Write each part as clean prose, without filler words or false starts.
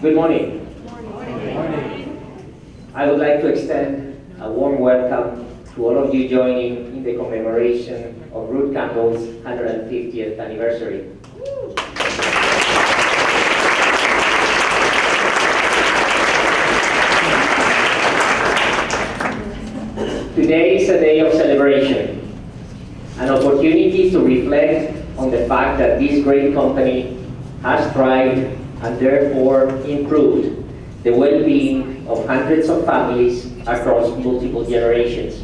Good morning. I would like to extend a warm welcome to all of you joining in the commemoration of Ruth Campbell's 150th anniversary. Today is a day of celebration, an opportunity to reflect on the fact that this great company has thrived and therefore improved the well-being of hundreds of families across multiple generations.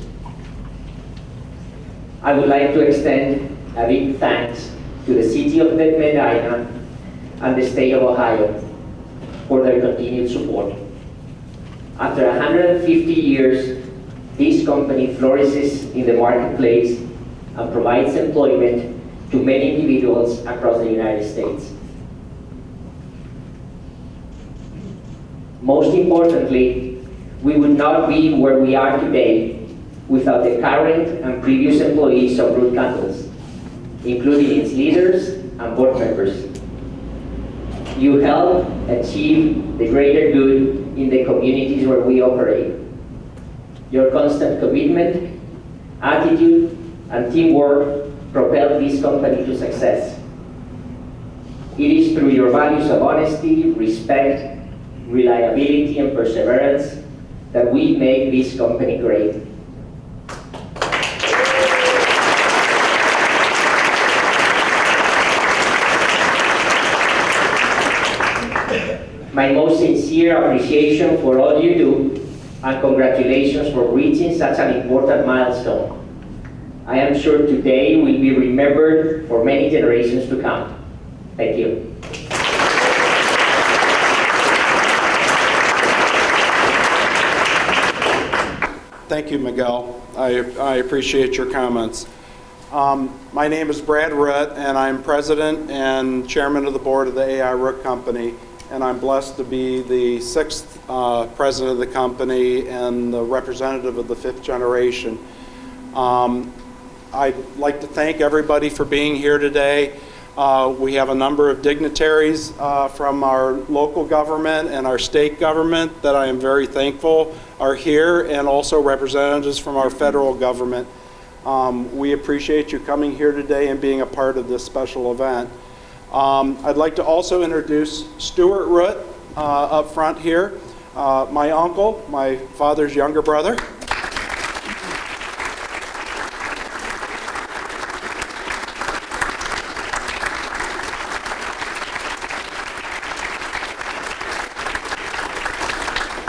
I would like to extend a big thanks to the City of Medina and the State of Ohio for their continued support. After 150 years, this company flourishes in the marketplace and provides employment to many individuals across the United States. Most importantly, we would not be where we are today without the current and previous employees of Ruth Campbell's, including its leaders and board members. You help achieve the greater good in the communities where we operate. Your constant commitment, attitude, and teamwork propel this company to success. It is through your values of honesty, respect, reliability, and perseverance that we make this company great. My most sincere appreciation for all you do, and congratulations for reaching such an important milestone. I am sure today will be remembered for many generations to come. Thank you. Thank you, Miguel. I appreciate your comments. My name is Brad Root, and I'm president and chairman of the board of the AI Root Company, and I'm blessed to be the sixth president of the company and the representative of the fifth generation. I'd like to thank everybody for being here today. We have a number of dignitaries from our local government and our state government that I am very thankful are here, and also representatives from our federal government. We appreciate you coming here today and being a part of this special event. I'd like to also introduce Stuart Root up front here, my uncle, my father's younger brother.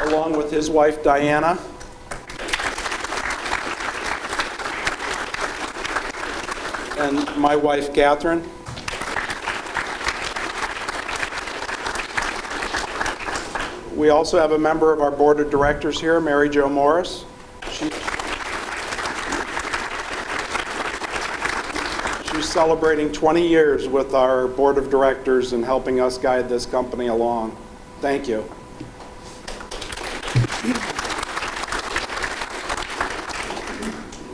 Along with his wife, Diana. And my wife, Catherine. We also have a member of our board of directors here, Mary Jo Morris. She's celebrating 20 years with our board of directors and helping us guide this company along. Thank you.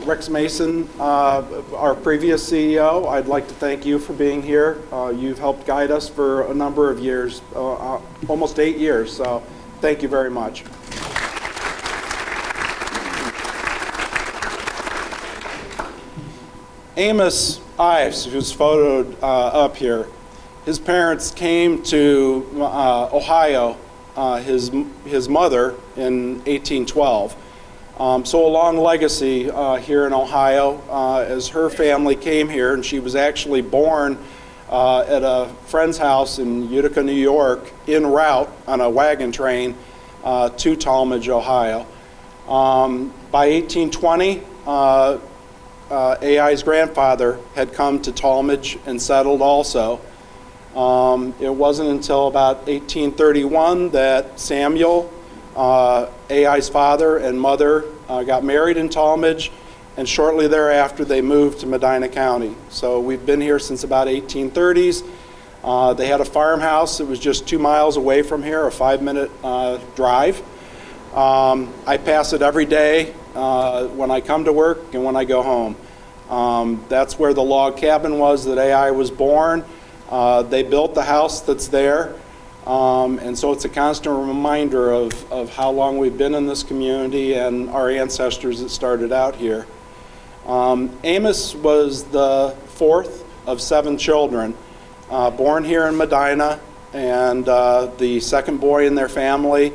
Rex Mason, our previous CEO, I'd like to thank you for being here. You've helped guide us for a number of years, almost 8 years, so thank you very much. Amos Ives, who's photoed up here, his parents came to Ohio, his mother, in 1812. So a long legacy here in Ohio, as her family came here, and she was actually born at a friend's house in Utica, New York, en route on a wagon train to Tallmadge, Ohio. By 1820, AI's grandfather had come to Tallmadge and settled also. It wasn't until about 1831 that Samuel, AI's father and mother, got married in Tallmadge, and shortly thereafter they moved to Medina County. So we've been here since about 1830s. They had a farmhouse that was just 2 miles away from here, a 5-minute drive. I pass it every day when I come to work and when I go home. That's where the log cabin was that AI was born. They built the house that's there. And so it's a constant reminder of how long we've been in this community and our ancestors that started out here. Amos was the fourth of 7 children, born here in Medina, and the second boy in their family.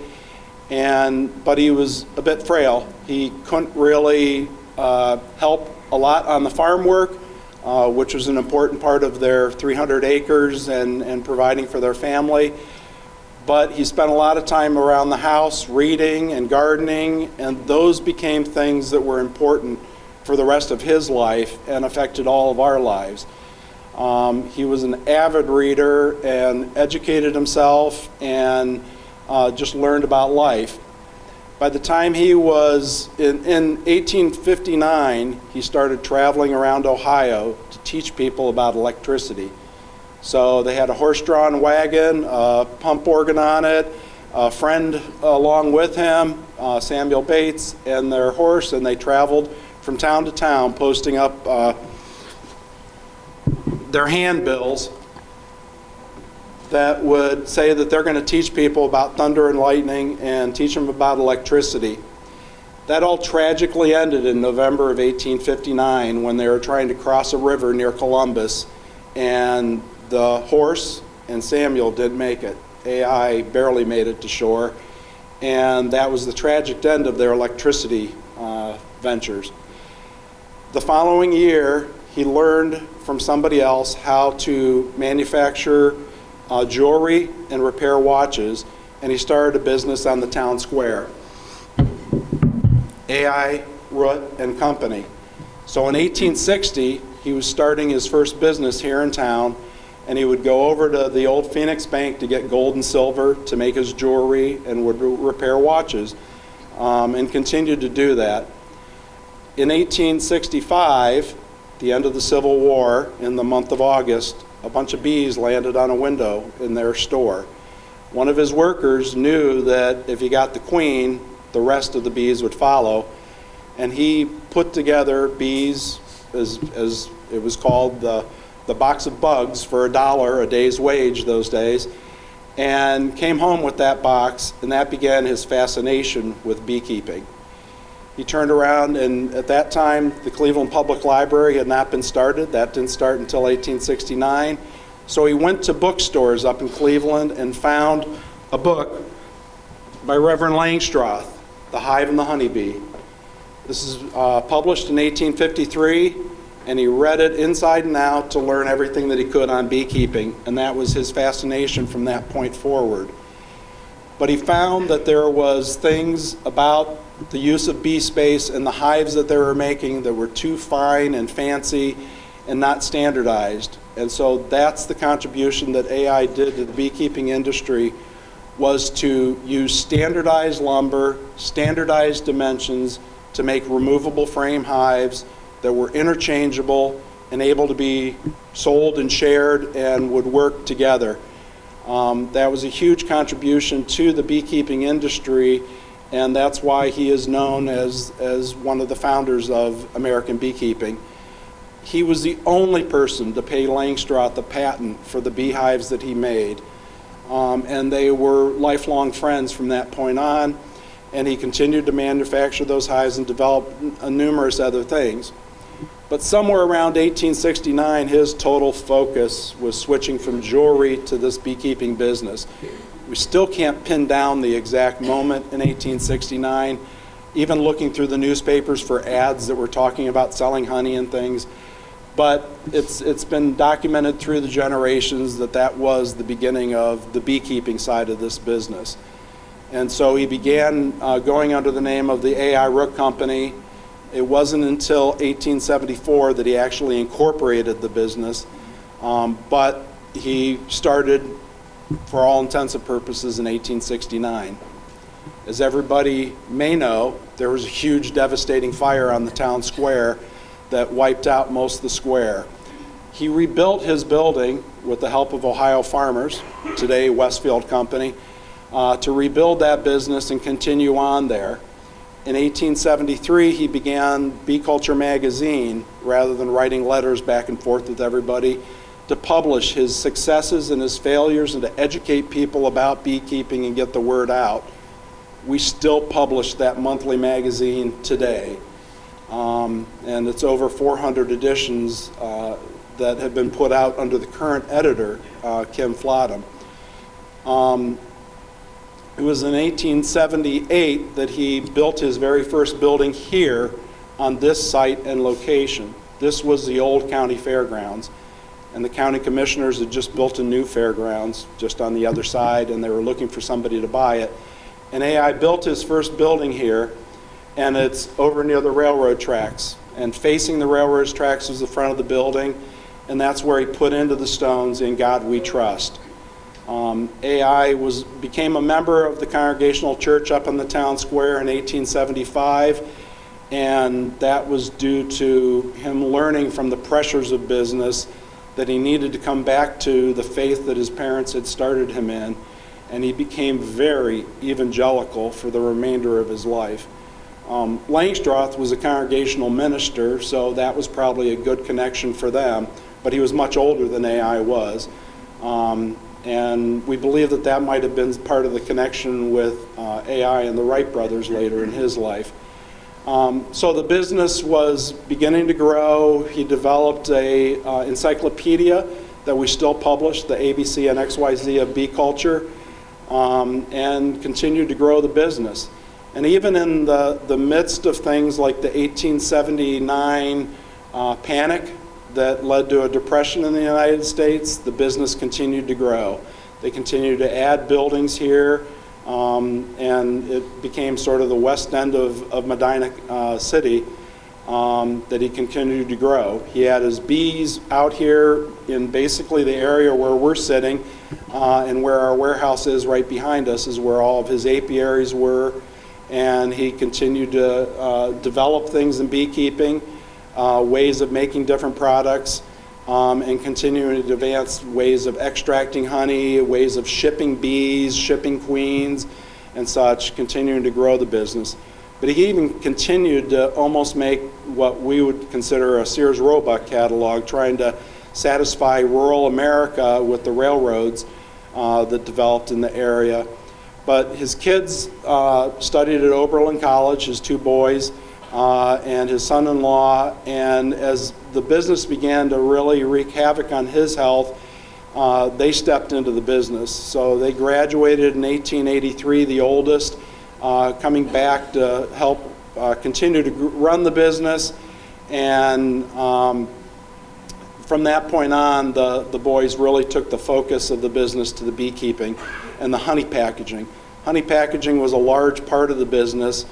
But he was a bit frail. He couldn't really help a lot on the farm work, which was an important part of their 300 acres and providing for their family. But he spent a lot of time around the house reading and gardening, and those became things that were important for the rest of his life and affected all of our lives. He was an avid reader and educated himself and just learned about life. By the time he was in 1859, he started traveling around Ohio to teach people about electricity. So they had a horse-drawn wagon, a pump organ on it, a friend along with him, Samuel Bates, and their horse, and they traveled from town to town posting up their handbills that would say that they're going to teach people about thunder and lightning and teach them about electricity. That all tragically ended in November of 1859 when they were trying to cross a river near Columbus, and the horse and Samuel didn't make it. AI barely made it to shore, and that was the tragic end of their electricity ventures. The following year, he learned from somebody else how to manufacture jewelry and repair watches, and he started a business on the town square, AI Root and Company. So in 1860, he was starting his first business here in town, and he would go over to the old Phoenix Bank to get gold and silver to make his jewelry and would repair watches, and continued to do that. In 1865, the end of the Civil War, in the month of August, a bunch of bees landed on a window in their store. One of his workers knew that if he got the queen, the rest of the bees would follow, and he put together bees, as it was called, the box of bugs for $1 a day's wage those days, and came home with that box, and that began his fascination with beekeeping. He turned around, and at that time, the Cleveland Public Library had not been started. That didn't start until 1869. So he went to bookstores up in Cleveland and found a book by Reverend Langstroth, The Hive and the Honeybee. This is published in 1853, and he read it inside and out to learn everything that he could on beekeeping, and that was his fascination from that point forward. But he found that there was things about the use of bee space and the hives that they were making that were too fine and fancy and not standardized. And so that's the contribution that AI did to the beekeeping industry, was to use standardized lumber, standardized dimensions to make removable frame hives that were interchangeable and able to be sold and shared and would work together. That was a huge contribution to the beekeeping industry, and that's why he is known as one of the founders of American beekeeping. He was the only person to pay Langstroth the patent for the beehives that he made, and they were lifelong friends from that point on, and he continued to manufacture those hives and develop numerous other things. But somewhere around 1869, his total focus was switching from jewelry to this beekeeping business. We still can't pin down the exact moment in 1869, even looking through the newspapers for ads that were talking about selling honey and things. But it's been documented through the generations that that was the beginning of the beekeeping side of this business. And so he began going under the name of the AI Root Company. It wasn't until 1874 that he actually incorporated the business, but he started, for all intents and purposes, in 1869. As everybody may know, there was a huge devastating fire on the town square that wiped out most of the square. He rebuilt his building with the help of Ohio farmers, today Westfield Company, to rebuild that business and continue on there. In 1873, he began Bee Culture magazine. Rather than writing letters back and forth with everybody, to publish his successes and his failures and to educate people about beekeeping and get the word out. We still publish that monthly magazine today. And it's over 400 editions that have been put out under the current editor, Kim Flodham. It was in 1878 that he built his very first building here on this site and location. This was the old county fairgrounds, and the county commissioners had just built a new fairgrounds just on the other side, and they were looking for somebody to buy it. And AI built his first building here, and it's over near the railroad tracks. And facing the railroad tracks was the front of the building, and that's where he put into the stones, "In God We Trust." AI became a member of the Congregational Church up in the town square in 1875, and that was due to him learning from the pressures of business that he needed to come back to the faith that his parents had started him in, and he became very evangelical for the remainder of his life. Langstroth was a congregational minister, so that was probably a good connection for them, but he was much older than AI was. And we believe that that might have been part of the connection with AI and the Wright brothers later in his life. So the business was beginning to grow. He developed a encyclopedia that we still publish, the ABC and XYZ of bee culture, and continued to grow the business. And even in the midst of things like the 1879 panic that led to a depression in the United States, the business continued to grow. They continued to add buildings here, and it became sort of the west end of Medina City that he continued to grow. He had his bees out here in basically the area where we're sitting, and where our warehouse is right behind us is where all of his apiaries were, and he continued to develop things in beekeeping, ways of making different products, and continuing to advance ways of extracting honey, ways of shipping bees, shipping queens, and such, continuing to grow the business. But he even continued to almost make what we would consider a Sears Roebuck catalog, trying to satisfy rural America with the railroads that developed in the area. But his kids studied at Oberlin College, his two boys, and his son-in-law, and as the business began to really wreak havoc on his health, they stepped into the business. So they graduated in 1883, the oldest, coming back to help continue to run the business, and from that point on, the boys really took the focus of the business to the beekeeping and the honey packaging. Honey packaging was a large part of the business,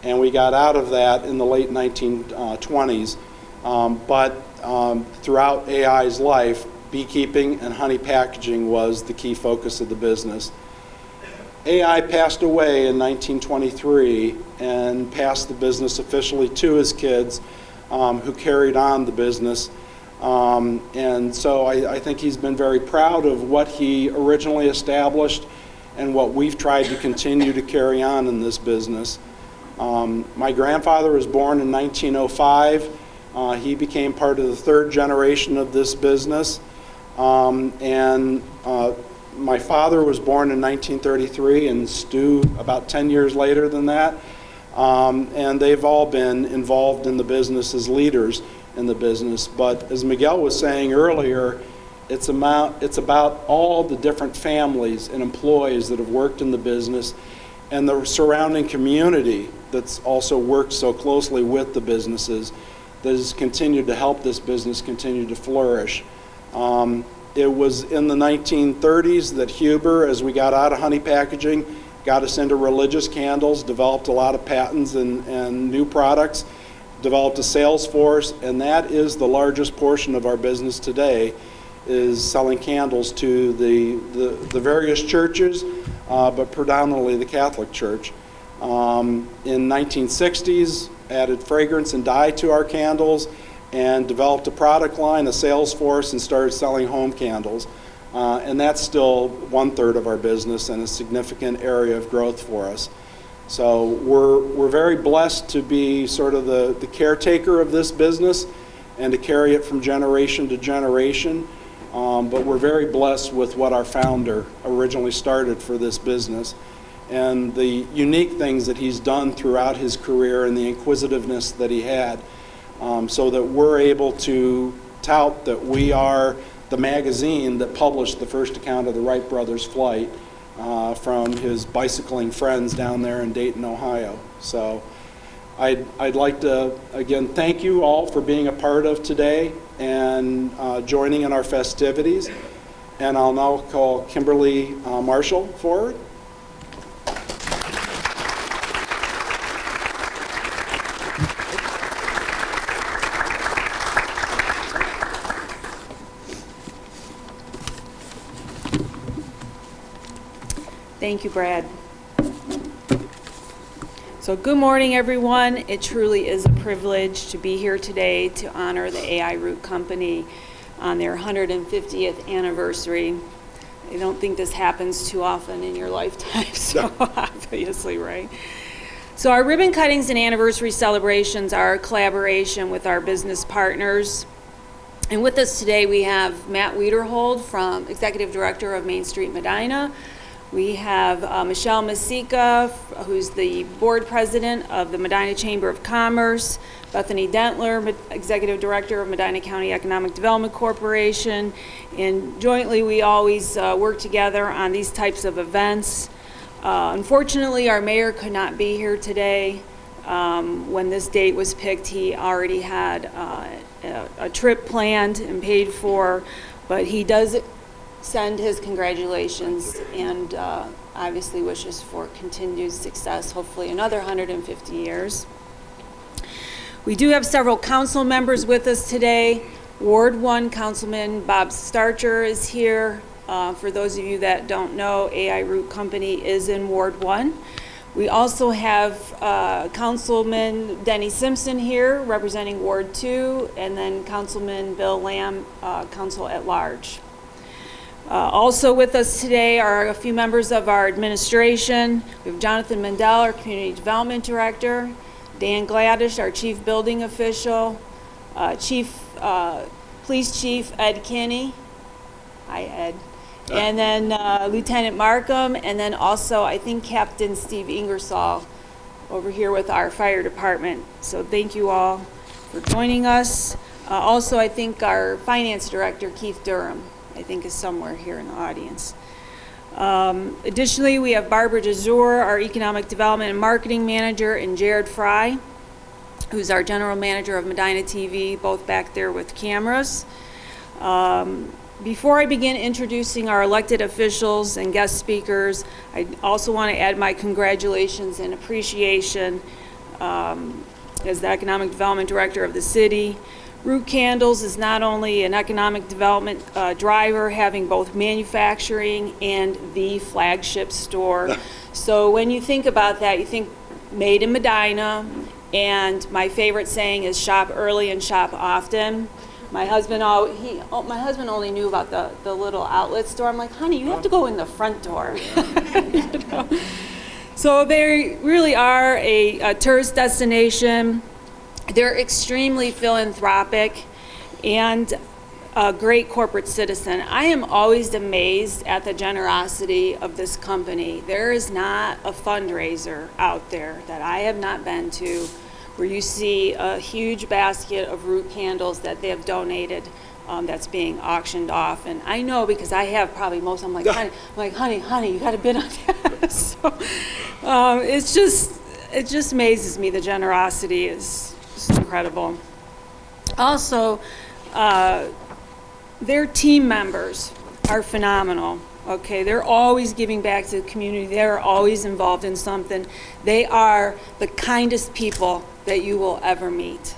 and we got out of that in the late 1920s. But throughout AI's life, beekeeping and honey packaging was the key focus of the business. AI passed away in 1923 and passed the business officially to his kids, who carried on the business. And so I think he's been very proud of what he originally established and what we've tried to continue to carry on in this business. My grandfather was born in 1905. He became part of the third generation of this business. And my father was born in 1933, and Stu about 10 years later than that. And they've all been involved in the business as leaders in the business. But as Miguel was saying earlier, it's about all the different families and employees that have worked in the business and the surrounding community that's also worked so closely with the businesses that has continued to help this business continue to flourish. It was in the 1930s that Huber, as we got out of honey packaging, got us into religious candles, developed a lot of patents and new products, developed a sales force, and that is the largest portion of our business today, is selling candles to the various churches, but predominantly the Catholic Church. In 1960s, added fragrance and dye to our candles and developed a product line, a sales force, and started selling home candles. And that's still 1/3 of our business and a significant area of growth for us. So we're very blessed to be sort of the caretaker of this business and to carry it from generation to generation. But we're very blessed with what our founder originally started for this business and the unique things that he's done throughout his career and the inquisitiveness that he had, so that we're able to tout that we are the magazine that published the first account of the Wright brothers' flight from his bicycling friends down there in Dayton, Ohio. So I'd like to, again, thank you all for being a part of today and joining in our festivities. And I'll now call Kimberly Marshall forward. Thank you, Brad. So good morning, everyone. It truly is a privilege to be here today to honor the AI Root Company on their 150th anniversary. I don't think this happens too often in your lifetime, so obviously, right? So our ribbon cuttings and anniversary celebrations are a collaboration with our business partners. And with us today, we have Matt Wiederhold, Executive Director of Main Street Medina. We have Michelle Masika, who's the board president of the Medina Chamber of Commerce, Bethany Dentler, Executive Director of Medina County Economic Development Corporation, and jointly we always work together on these types of events. Unfortunately, our mayor could not be here today. When this date was picked, he already had a trip planned and paid for, but he does send his congratulations and obviously wishes for continued success, hopefully another 150 years. We do have several council members with us today. Ward 1 Councilman Bob Starcher is here. For those of you that don't know, AI Root Company is in Ward 1. We also have Councilman Denny Simpson here representing Ward 2, and then Councilman Bill Lamb, Council at Large. Also with us today are a few members of our administration. We have Jonathan Mendel, our Community Development Director, Dan Gladish, our Chief Building Official, Police Chief Ed Kinney. Hi, Ed. And then Lieutenant Markham, and then also I think Captain Steve Ingersoll over here with our fire department. So thank you all for joining us. Also, I think our Finance Director, Keith Durham, I think is somewhere here in the audience. Additionally, we have Barbara DeZour, our Economic Development and Marketing Manager, and Jared Fry, who's our General Manager of Medina TV, both back there with cameras. Before I begin introducing our elected officials and guest speakers, I also want to add my congratulations and appreciation as the Economic Development Director of the city. Root Candles is not only an economic development driver, having both manufacturing and the flagship store. So when you think about that, you think made in Medina, and my favorite saying is shop early and shop often. My husband only knew about the little outlet store. I'm like, honey, you have to go in the front door. You know? So they really are a tourist destination. They're extremely philanthropic and a great corporate citizen. I am always amazed at the generosity of this company. There is not a fundraiser out there that I have not been to where you see a huge basket of Root candles that they have donated that's being auctioned off. And I know because I have probably most. I'm like, honey, you got to bid on that. So it just amazes me. The generosity is incredible. Also, their team members are phenomenal. Okay, they're always giving back to the community. They're always involved in something. They are the kindest people that you will ever meet.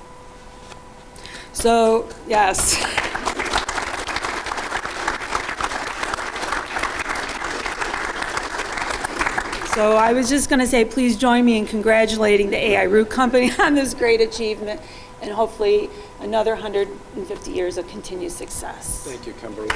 So, yes. So I was just going to say, please join me in congratulating the AI Root Company on this great achievement and hopefully another 150 years of continued success. Thank you, Kimberly.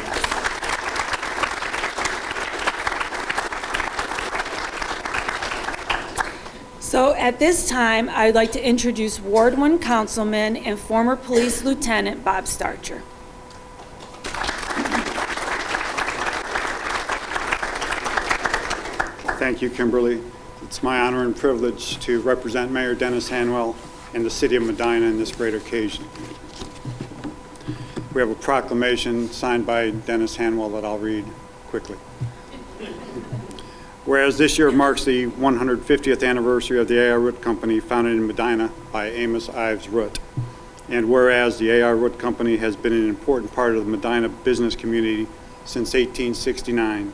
So at this time, I'd like to introduce Ward 1 Councilman and former Police Lieutenant Bob Starcher. Thank you, Kimberly. It's my honor and privilege to represent Mayor Dennis Hanwell and the City of Medina in this great occasion. We have a proclamation signed by Dennis Hanwell that I'll read quickly. Whereas this year marks the 150th anniversary of the A.I. Root Company, founded in Medina by Amos Ives Root. And whereas the A.I. Root Company has been an important part of the Medina business community since 1869,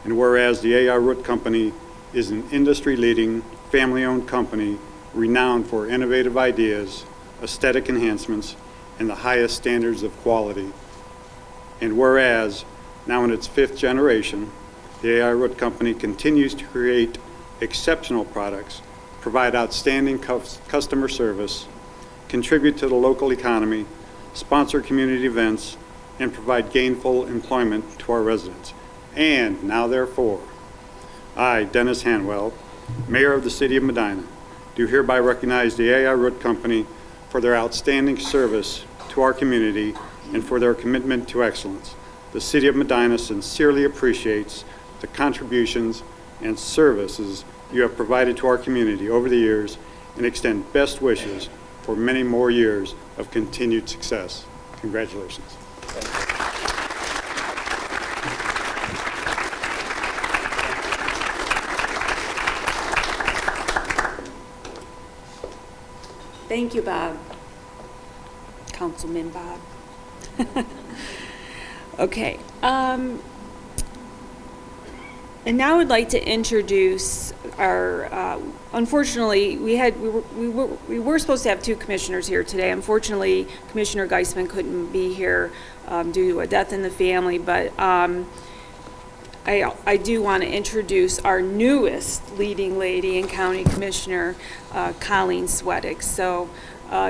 and whereas the A.I. Root Company is an industry-leading, family-owned company renowned for innovative ideas, aesthetic enhancements, and the highest standards of quality. And whereas, now in its 5th generation, the A.I. Root Company continues to create exceptional products, provide outstanding customer service, contribute to the local economy, sponsor community events, and provide gainful employment to our residents. And now therefore, I, Dennis Hanwell, Mayor of the City of Medina, do hereby recognize the A.I. Root Company for their outstanding service to our community and for their commitment to excellence. The City of Medina sincerely appreciates the contributions and services you have provided to our community over the years and extend best wishes for many more years of continued success. Congratulations. Thank you, Bob. Councilman Bob. Okay. And now I'd like to introduce our, unfortunately, we were supposed to have 2 commissioners here today. Unfortunately, Commissioner Geisman couldn't be here due to a death in the family, but I do want to introduce our newest leading lady and county commissioner, Colleen Swedig. So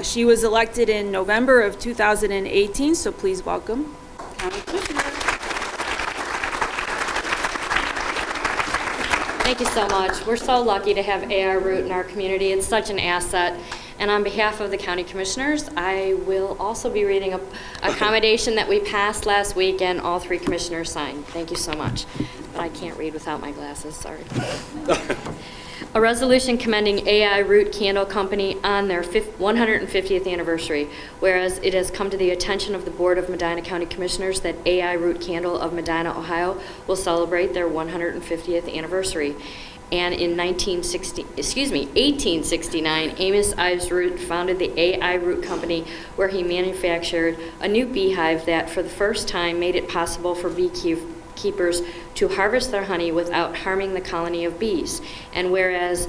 she was elected in November of 2018, so please welcome County Commissioner. Thank you so much. We're so lucky to have A.I. Root in our community. It's such an asset. And on behalf of the county commissioners, I will also be reading a accommodation that we passed last week and all 3 commissioners signed. Thank you so much. But I can't read without my glasses, sorry. A resolution commending A.I. Root Candle Company on their 150th anniversary, whereas it has come to the attention of the Board of Medina County Commissioners that A.I. Root Candle of Medina, Ohio will celebrate their 150th anniversary. And in 1869, Amos Ives Root founded the A.I. Root Company, where he manufactured a new beehive that for the first time made it possible for beekeepers to harvest their honey without harming the colony of bees. And whereas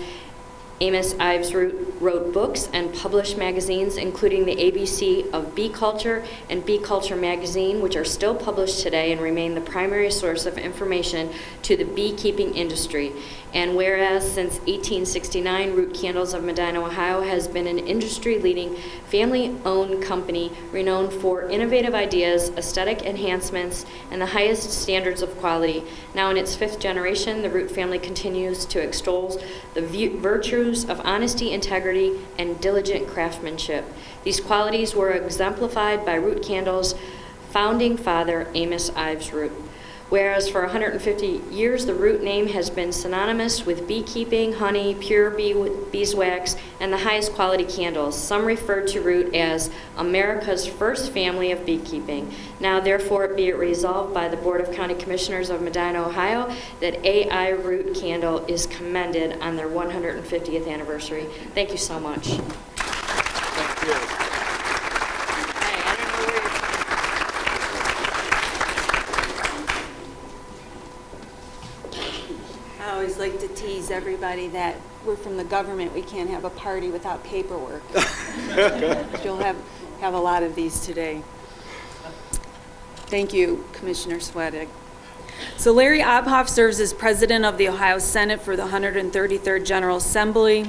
Amos Ives Root wrote books and published magazines, including the ABC of Bee Culture and Bee Culture Magazine, which are still published today and remain the primary source of information to the beekeeping industry. And whereas since 1869, Root Candles of Medina, Ohio has been an industry-leading, family-owned company renowned for innovative ideas, aesthetic enhancements, and the highest standards of quality. Now in its 5th generation, the Root family continues to extol the virtues of honesty, integrity, and diligent craftsmanship. These qualities were exemplified by Root Candles' founding father, Amos Ives Root. Whereas for 150 years, the Root name has been synonymous with beekeeping, honey, pure beeswax, and the highest quality candles. Some refer to Root as America's first family of beekeeping. Now, therefore, be it resolved by the Board of County Commissioners of Medina, Ohio, that A.I. Root Candle is commended on their 150th anniversary. Thank you so much. Thank you. I always like to tease everybody that we're from the government. We can't have a party without paperwork. You'll have a lot of these today. Thank you, Commissioner Swedig. So Larry Obhoff serves as president of the Ohio Senate for the 133rd General Assembly.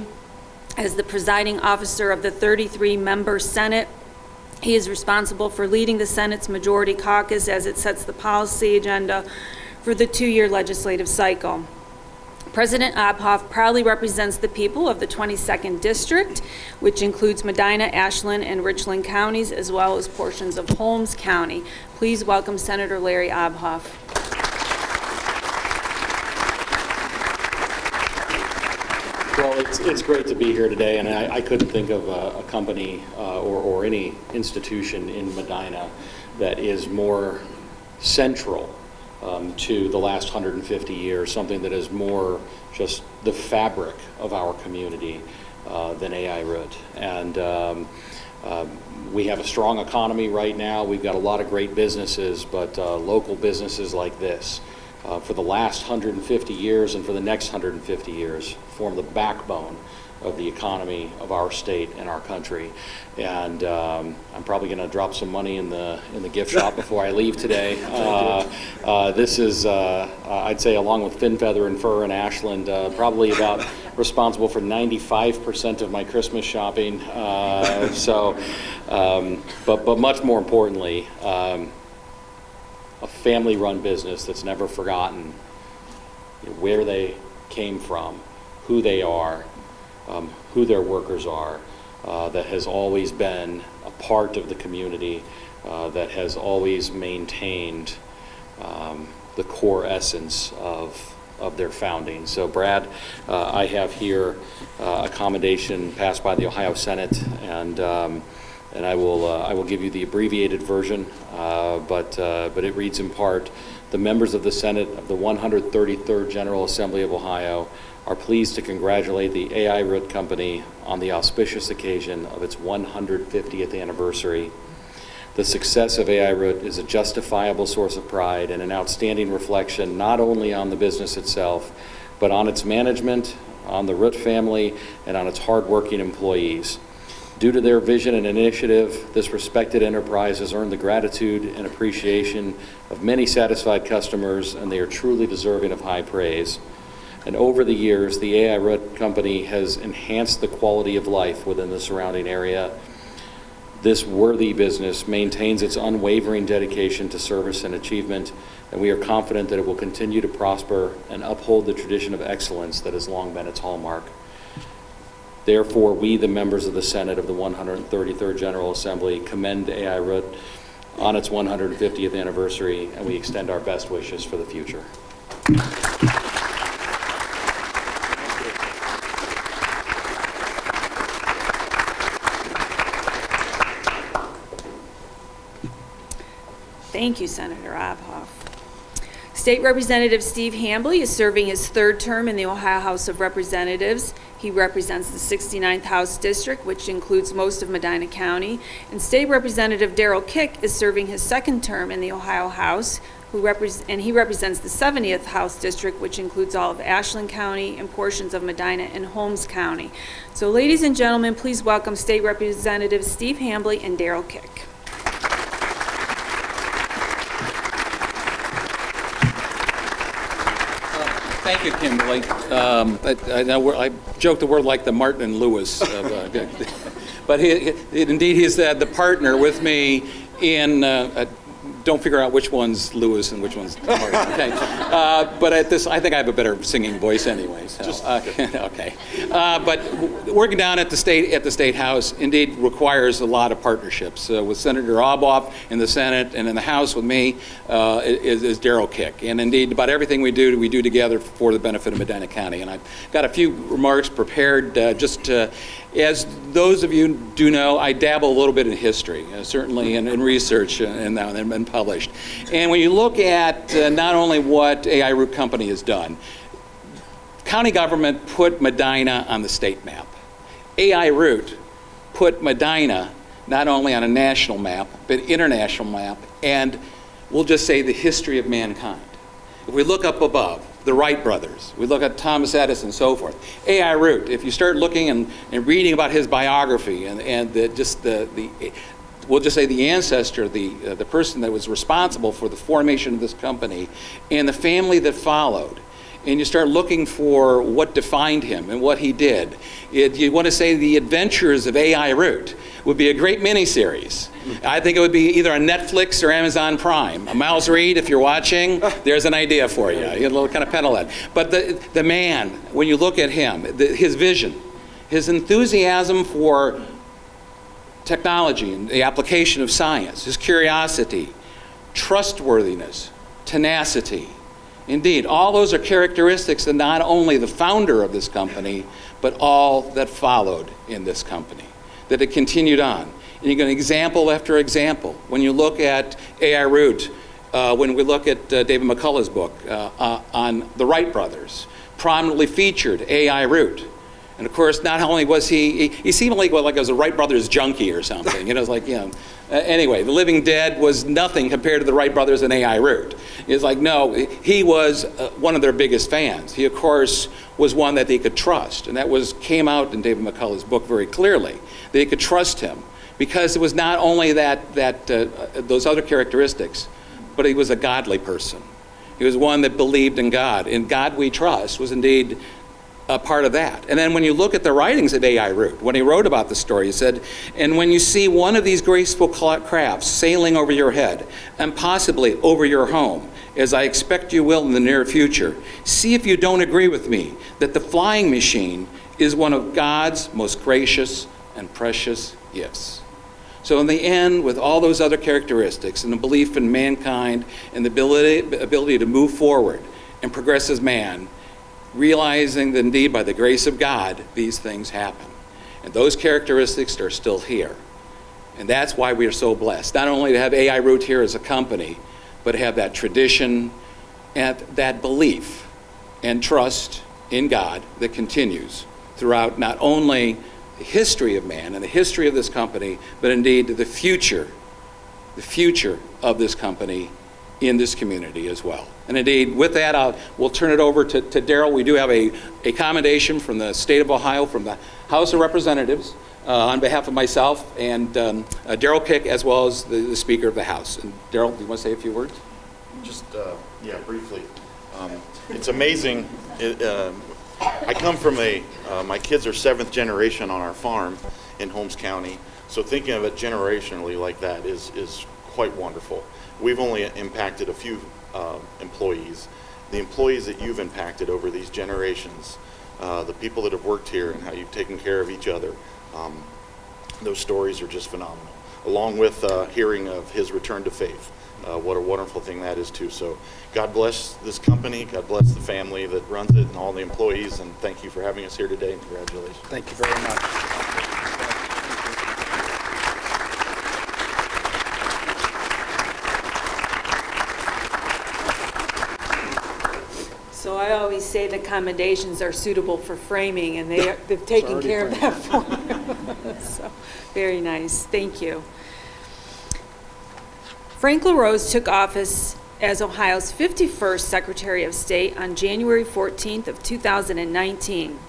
As the presiding officer of the 33-member Senate, he is responsible for leading the Senate's majority caucus as it sets the policy agenda for the 2-year legislative cycle. President Obhoff proudly represents the people of the 22nd District, which includes Medina, Ashland, and Richland counties, as well as portions of Holmes County. Please welcome Senator Larry Obhoff. It's great to be here today, and I couldn't think of a company or any institution in Medina that is more central to the last 150 years, something that is more just the fabric of our community than AI Root. And we have a strong economy right now. We've got a lot of great businesses, but local businesses like this, for the last 150 years and for the next 150 years, form the backbone of the economy of our state and our country. And I'm probably going to drop some money in the gift shop before I leave today. This is, I'd say, along with Fin Feather and Fur and Ashland, probably about responsible for 95% of my Christmas shopping. But much more importantly, a family-run business that's never forgotten where they came from, who they are, who their workers are, that has always been a part of the community, that has always maintained the core essence of their founding. So Brad, I have here a commendation passed by the Ohio Senate, and I will give you the abbreviated version, but it reads in part: the members of the Senate of the 133rd General Assembly of Ohio are pleased to congratulate the AI Root Company on the auspicious occasion of its 150th anniversary. The success of AI Root is a justifiable source of pride and an outstanding reflection not only on the business itself, but on its management, on the Root family, and on its hardworking employees. Due to their vision and initiative, this respected enterprise has earned the gratitude and appreciation of many satisfied customers, and they are truly deserving of high praise. And over the years, the AI Root Company has enhanced the quality of life within the surrounding area. This worthy business maintains its unwavering dedication to service and achievement, and we are confident that it will continue to prosper and uphold the tradition of excellence that has long been its hallmark. Therefore, we, the members of the Senate of the 133rd General Assembly, commend AI Root on its 150th anniversary, and we extend our best wishes for the future. Thank you, Senator Obhoff. State Representative Steve Hambley is serving his third term in the Ohio House of Representatives. He represents the 69th House District, which includes most of Medina County. And State Representative Darrell Kick is serving his second term in the Ohio House, and he represents the 70th House District, which includes all of Ashland County and portions of Medina and Holmes County. So ladies and gentlemen, please welcome State Representatives Steve Hambley and Darrell Kick. Thank you, Kimberly. I know I joked the word like the Martin and Lewis, but indeed he's the partner with me in. Don't figure out which one's Lewis and which one's Martin. Okay, but at this, I think I have a better singing voice anyway. So, okay, but working down at the state house indeed requires a lot of partnerships. With Senator Obhoff in the Senate and in the House with me is Darrell Kick, and indeed about everything we do together for the benefit of Medina County. And I've got a few remarks prepared as those of you do know, I dabble a little bit in history, certainly in research and published. And when you look at not only what AI Root Company has done, county government put Medina on the state map. AI Root put Medina not only on a national map, but international map, and we'll just say the history of mankind. If we look up above, the Wright brothers, we look at Thomas Edison and so forth. AI Root, if you start looking and reading about his biography and we'll just say the ancestor, the person that was responsible for the formation of this company and the family that followed, and you start looking for what defined him and what he did, you want to say the adventures of AI Root would be a great miniseries. I think it would be either on Netflix or Amazon Prime. Miles Reed, if you're watching, there's an idea for you. You get a little kind of peddle that. But the man, when you look at him, his vision, his enthusiasm for technology and the application of science, his curiosity, trustworthiness, tenacity. Indeed, all those are characteristics that not only the founder of this company, but all that followed in this company, that it continued on. And you get example after example. When you look at AI Root, when we look at David McCullough's book on the Wright brothers, prominently featured AI Root. And of course, not only was he seemed like it was a Wright brothers junkie or something. You know, it's like, you know, anyway, The Living Dead was nothing compared to the Wright brothers and AI Root. It's like, no, he was one of their biggest fans. He, of course, was one that they could trust. And that came out in David McCullough's book very clearly. They could trust him because it was not only those other characteristics, but he was a godly person. He was one that believed in God. And God we trust was indeed a part of that. And then when you look at the writings of AI Root, when he wrote about the story, he said, and when you see one of these graceful crafts sailing over your head, and possibly over your home, as I expect you will in the near future, see if you don't agree with me that the flying machine is one of God's most gracious and precious gifts. So in the end, with all those other characteristics and the belief in mankind and the ability to move forward and progress as man, realizing that indeed by the grace of God, these things happen. And those characteristics are still here. And that's why we are so blessed, not only to have AI Root here as a company, but to have that tradition and that belief and trust in God that continues throughout not only the history of man and the history of this company, but indeed the future of this company in this community as well. And indeed, with that, we'll turn it over to Daryl. We do have a commendation from the state of Ohio, from the House of Representatives, on behalf of myself and Daryl Kick, as well as the Speaker of the House. And Daryl, do you want to say a few words? Just, briefly. It's amazing. I come from my kids are 7th generation on our farm in Holmes County, so thinking of it generationally like that is quite wonderful. We've only impacted a few employees. The employees that you've impacted over these generations, the people that have worked here and how you've taken care of each other, those stories are just phenomenal. Along with hearing of his return to faith. What a wonderful thing that is too. So God bless this company, God bless the family that runs it and all the employees, and thank you for having us here today, and congratulations. Thank you very much. So I always say the commendations are suitable for framing, and they've taken care of that for you. So, very nice. Thank you. Frank LaRose took office as Ohio's 51st Secretary of State on January 14th of 2019.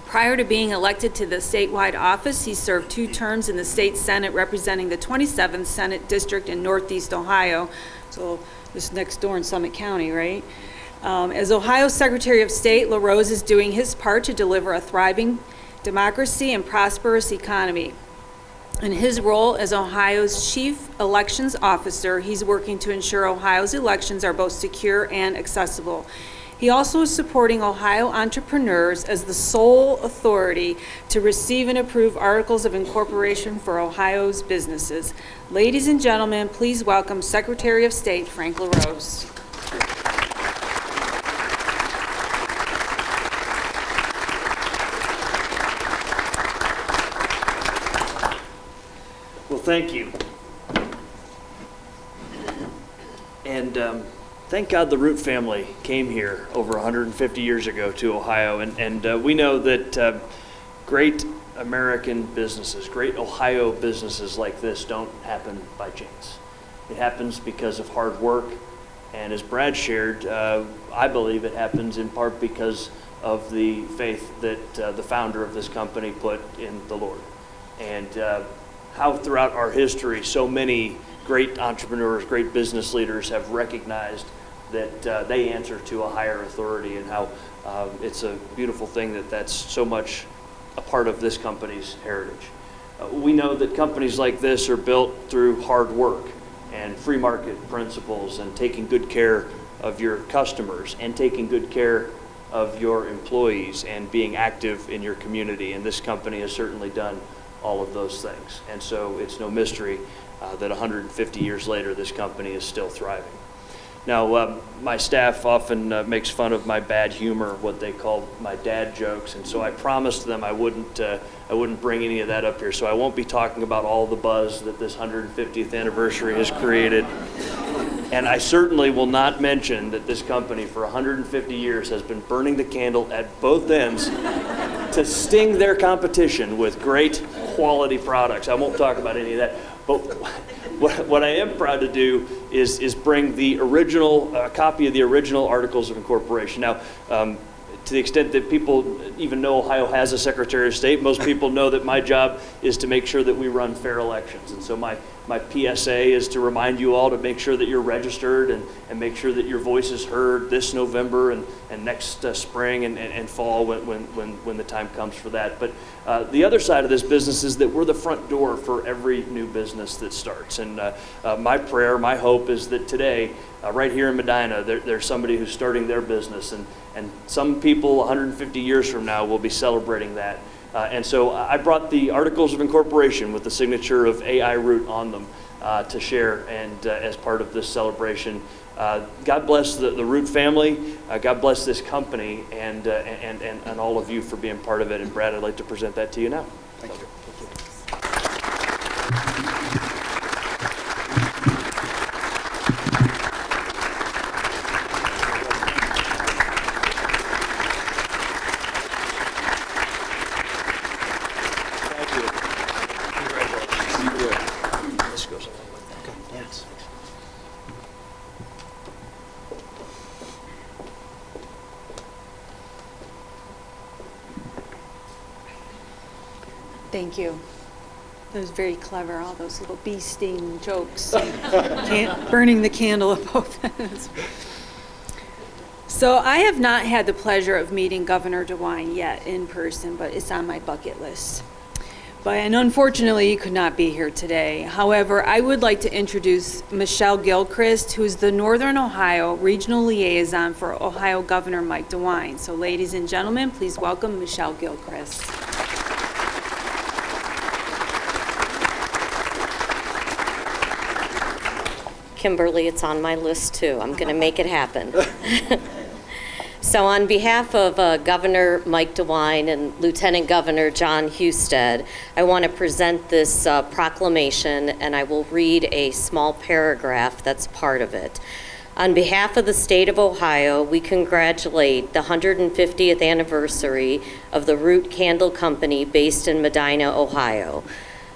Prior to being elected to the statewide office, he served 2 terms in the state Senate representing the 27th Senate District in Northeast Ohio, so just next door in Summit County, right? As Ohio's Secretary of State, LaRose is doing his part to deliver a thriving democracy and prosperous economy. In his role as Ohio's Chief Elections Officer, he's working to ensure Ohio's elections are both secure and accessible. He also is supporting Ohio entrepreneurs as the sole authority to receive and approve articles of incorporation for Ohio's businesses. Ladies and gentlemen, please welcome Secretary of State Frank LaRose. Well, thank you. And thank God the Root family came here over 150 years ago to Ohio. And we know that great American businesses, great Ohio businesses like this don't happen by chance. It happens because of hard work. And as Brad shared, I believe it happens in part because of the faith that the founder of this company put in the Lord. And how throughout our history, so many great entrepreneurs, great business leaders have recognized that they answer to a higher authority, and how it's a beautiful thing that that's so much a part of this company's heritage. We know that companies like this are built through hard work and free market principles and taking good care of your customers and taking good care of your employees and being active in your community. And this company has certainly done all of those things. And so it's no mystery that 150 years later, this company is still thriving. Now, my staff often makes fun of my bad humor, what they call my dad jokes, and so I promised them I wouldn't bring any of that up here. So I won't be talking about all the buzz that this 150th anniversary has created. And I certainly will not mention that this company for 150 years has been burning the candle at both ends to sting their competition with great quality products. I won't talk about any of that. But what I am proud to do is bring the original copy of the original Articles of Incorporation. Now, to the extent that people even know Ohio has a Secretary of State, most people know that my job is to make sure that we run fair elections. And so my PSA is to remind you all to make sure that you're registered and make sure that your voice is heard this November and next spring and fall when the time comes for that. But the other side of this business is that we're the front door for every new business that starts. And my prayer, my hope is that today, right here in Medina, there's somebody who's starting their business, and some people 150 years from now will be celebrating that. And so I brought the Articles of Incorporation with the signature of AI Root on them to share and as part of this celebration. God bless the Root family. God bless this company and all of you for being part of it. And Brad, I'd like to present that to you now. Thank you. This goes along with that. Okay, thanks. Thank you. That was very clever, all those little bee sting jokes. Burning the candle at both ends. So I have not had the pleasure of meeting Governor DeWine yet in person, but it's on my bucket list. And unfortunately, he could not be here today. However, I would like to introduce Michelle Gilchrist, who's the Northern Ohio Regional Liaison for Ohio Governor Mike DeWine. So ladies and gentlemen, please welcome Michelle Gilchrist. Kimberly, it's on my list too. I'm going to make it happen. So on behalf of Governor Mike DeWine and Lieutenant Governor John Husted, I want to present this proclamation, and I will read a small paragraph that's part of it. On behalf of the state of Ohio, we congratulate the 150th anniversary of the Root Candle Company based in Medina, Ohio.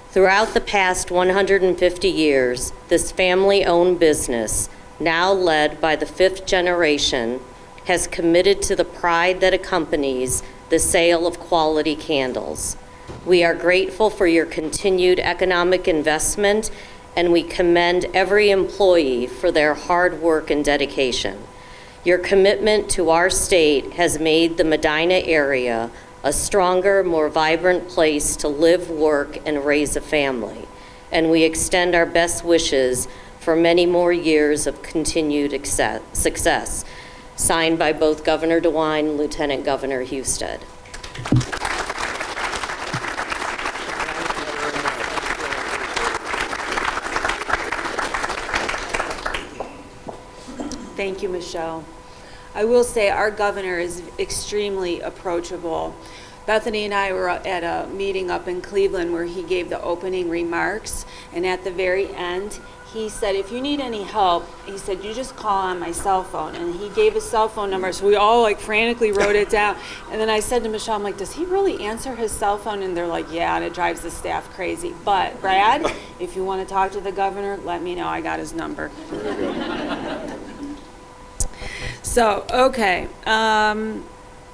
Throughout the past 150 years, this family-owned business, now led by the fifth generation, has committed to the pride that accompanies the sale of quality candles. We are grateful for your continued economic investment, and we commend every employee for their hard work and dedication. Your commitment to our state has made the Medina area a stronger, more vibrant place to live, work, and raise a family. And we extend our best wishes for many more years of continued success. Signed by both Governor DeWine and Lieutenant Governor Husted. Thank you, Michelle. I will say our governor is extremely approachable. Bethany and I were at a meeting up in Cleveland where he gave the opening remarks, and at the very end, he said, if you need any help, he said, you just call on my cell phone. And he gave his cell phone number, so we all like frantically wrote it down. And then I said to Michelle, I'm like, does he really answer his cell phone? And they're like, yeah, and it drives the staff crazy. But Brad, if you want to talk to the governor, let me know. I got his number. So, okay.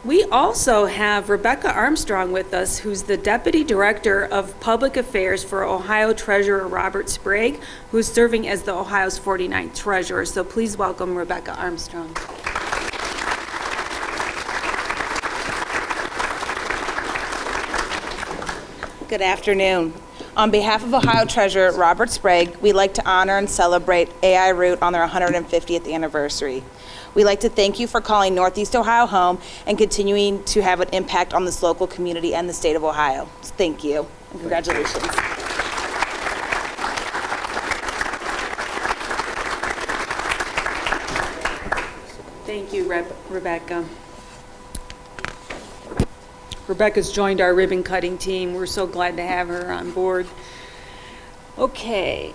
We also have Rebecca Armstrong with us, who's the Deputy Director of Public Affairs for Ohio Treasurer Robert Sprague, who's serving as the Ohio's 49th Treasurer. So please welcome Rebecca Armstrong. Good afternoon. On behalf of Ohio Treasurer Robert Sprague, we'd like to honor and celebrate AI Root on their 150th anniversary. We'd like to thank you for calling Northeast Ohio home and continuing to have an impact on this local community and the state of Ohio. Thank you, and congratulations. Thank you, Rebecca. Rebecca's joined our ribbon cutting team. We're so glad to have her on board. Okay,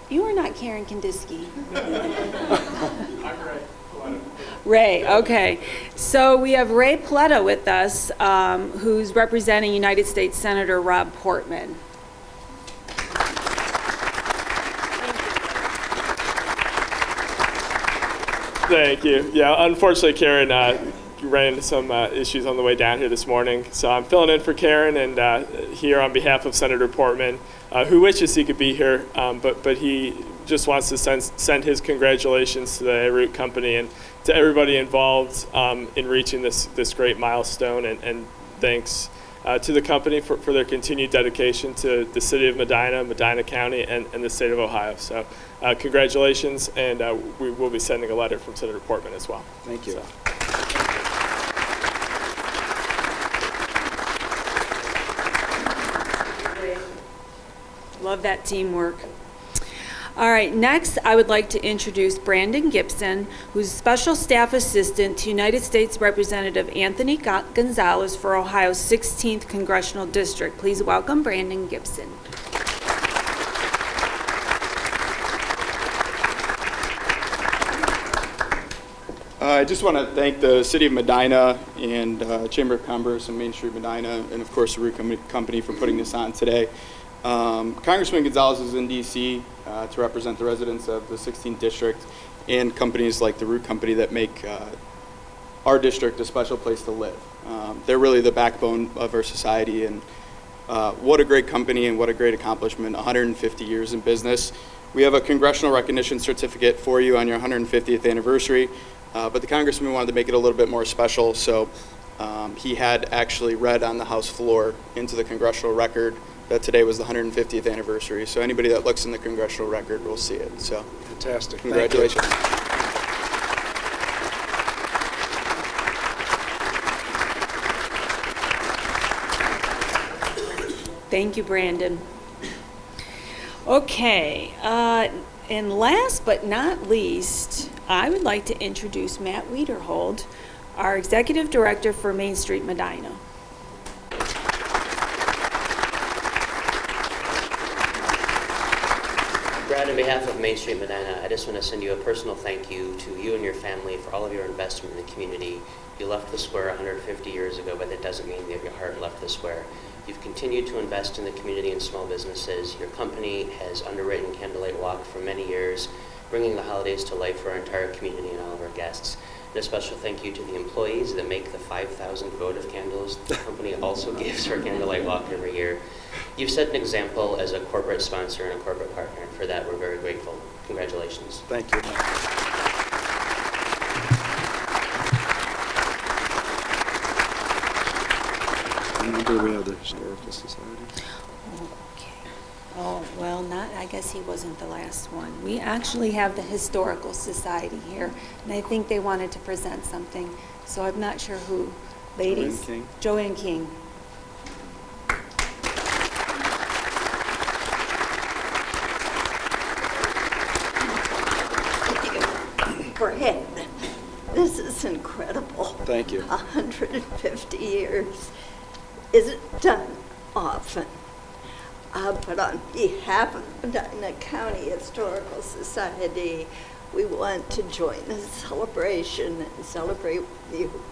you are not Karen Kandinsky. Ray, okay. So we have Ray Pletta with us, who's representing United States Senator Rob Portman. Thank you. Yeah, unfortunately, Karen ran into some issues on the way down here this morning. So I'm filling in for Karen and here on behalf of Senator Portman, who wishes he could be here, but he just wants to send his congratulations to the AI Root Company and to everybody involved in reaching this great milestone, and thanks to the company for their continued dedication to the city of Medina, Medina County, and the state of Ohio. So congratulations, and we will be sending a letter from Senator Portman as well. Thank you. So. Love that teamwork. All right, next I would like to introduce Brandon Gibson, who's Special Staff Assistant to United States Representative Anthony Gonzalez for Ohio's 16th Congressional District. Please welcome Brandon Gibson. I just want to thank the City of Medina and Chamber of Commerce and Main Street Medina, and of course the Root Company for putting this on today. Congressman Gonzalez is in D.C. To represent the residents of the 16th District and companies like the Root Company that make our district a special place to live. They're really the backbone of our society, and what a great company and what a great accomplishment, 150 years in business. We have a congressional recognition certificate for you on your 150th anniversary, but the Congressman wanted to make it a little bit more special, so he had actually read on the House floor into the congressional record that today was the 150th anniversary. So anybody that looks in the congressional record will see it. So fantastic. Congratulations. Thank you, Brandon. Okay, and last but not least, I would like to introduce Matt Wiederhold, our Executive Director for Main Street Medina. Brad, on behalf of Main Street Medina, I just want to send you a personal thank you to you and your family for all of your investment in the community. You left the square 150 years ago, but that doesn't mean that your heart left the square. You've continued to invest in the community and small businesses. Your company has underwritten Candlelight Walk for many years, bringing the holidays to life for our entire community and all of our guests. And a special thank you to the employees that make the 5,000 votive candles the company also gives for Candlelight Walk every year. You've set an example as a corporate sponsor and a corporate partner, and for that we're very grateful. Congratulations. Thank you. We have the Historical Society. Okay. Oh, well, I guess he wasn't the last one. We actually have the Historical Society here, and I think they wanted to present something, so I'm not sure who. Ladies? Joanne King. Brad, this is incredible. Thank you. 150 years isn't done often. But on behalf of Medina County Historical Society, we want to join the celebration and celebrate with you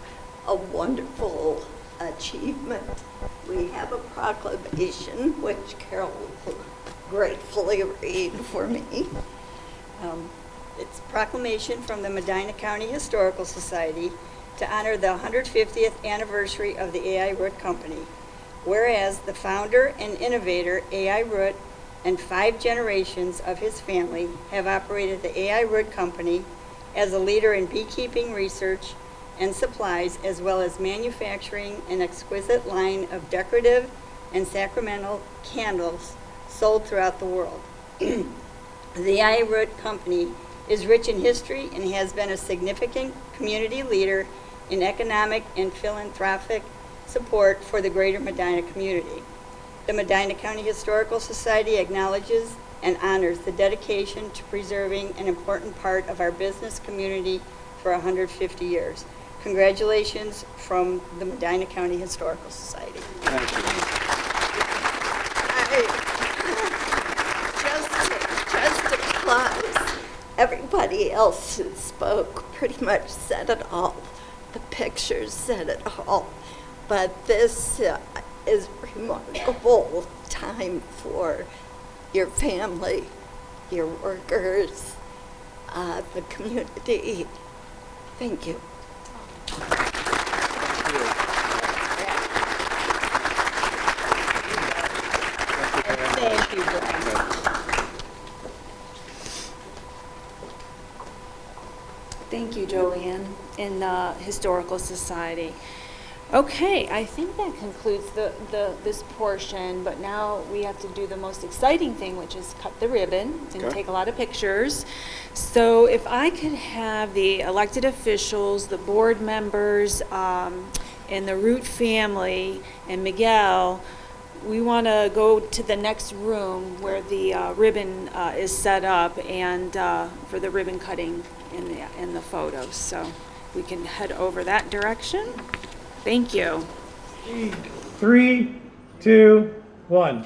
a wonderful achievement. We have a proclamation, which Carol will gratefully read for me. It's a proclamation from the Medina County Historical Society to honor the 150th anniversary of the AI Root Company. Whereas the founder and innovator, AI Root, and 5 generations of his family have operated the AI Root Company as a leader in beekeeping research and supplies, as well as manufacturing an exquisite line of decorative and sacramental candles sold throughout the world. The AI Root Company is rich in history and has been a significant community leader in economic and philanthropic support for the greater Medina community. The Medina County Historical Society acknowledges and honors the dedication to preserving an important part of our business community for 150 years. Congratulations from the Medina County Historical Society. Just applause. Everybody else who spoke pretty much said it all. The pictures said it all. But this is a remarkable time for your family, your workers, the community. Thank you. Thank you, Brian. Thank you, Joanne, in the Historical Society. Okay, I think that concludes this portion, but now we have to do the most exciting thing, which is cut the ribbon and take a lot of pictures. So if I could have the elected officials, the board members, and the Root family, and Miguel, we want to go to the next room where the ribbon is set up and for the ribbon cutting in the photos. So we can head over that direction. Thank you. 3, 2, 1.